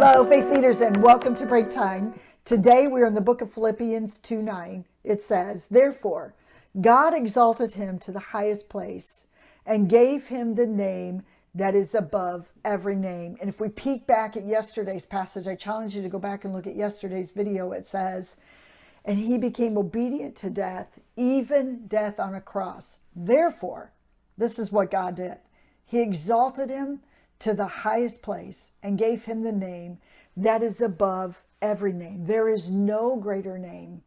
Hello, faith leaders, and welcome to Breaktime. Today we're in the book of Philippians 2:9. It says, "Therefore, God exalted him to the highest place and gave him the name that is above every name." And if we peek back at yesterday's passage, I challenge you to go back and look at yesterday's video. It says, "And he became obedient to death, even death on a cross. Therefore," this is what God did. He exalted him to the highest place and gave him the name that is above every name. There is no greater name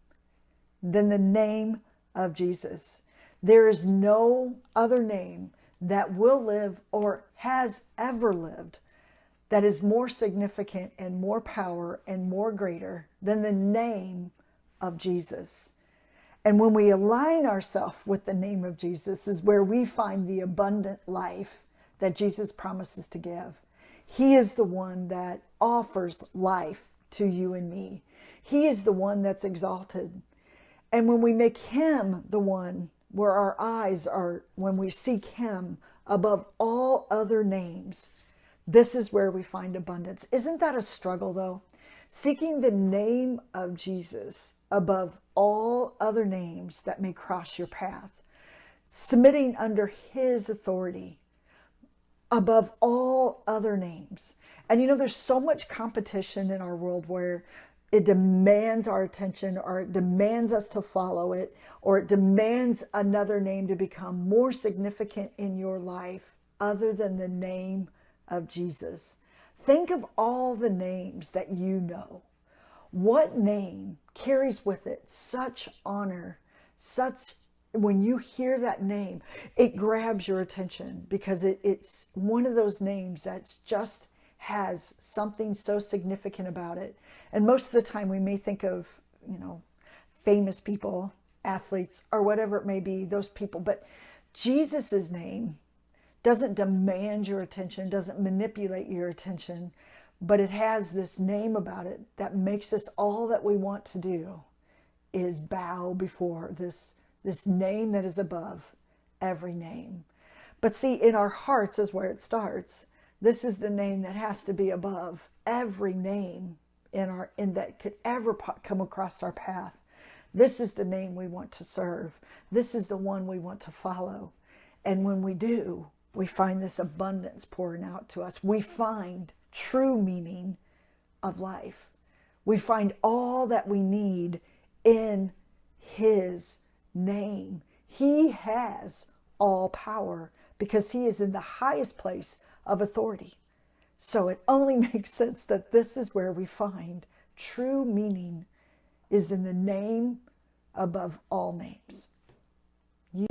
than the name of Jesus. There is no other name that will live or has ever lived that is more significant and more power and more greater than the name of Jesus. And when we align ourselves with the name of Jesus is where we find the abundant life that Jesus promises to give. He is the one that offers life to you and me. He is the one that's exalted. And when we make him the one where our eyes are, when we seek him above all other names, this is where we find abundance. Isn't that a struggle though? Seeking the name of Jesus above all other names that may cross your path. Submitting under his authority above all other names. And you know, there's so much competition in our world where it demands our attention, or it demands us to follow it, or it demands another name to become more significant in your life other than the name of Jesus. Think of all the names that you know. What name carries with it such honor, when you hear that name, it grabs your attention because it's one of those names that just has something so significant about it. And most of the time we may think of, famous people, athletes, or whatever it may be, those people. But Jesus's name doesn't demand your attention, doesn't manipulate your attention, but it has this name about it that makes us all that we want to do is bow before this name that is above every name. But see, in our hearts is where it starts. This is the name that has to be above every name in that could ever come across our path. This is the name we want to serve. This is the one we want to follow. And when we do, we find this abundance pouring out to us. We find true meaning of life. We find all that we need in his name. He has all power because he is in the highest place of authority. So it only makes sense that this is where we find true meaning is in the name above all names. You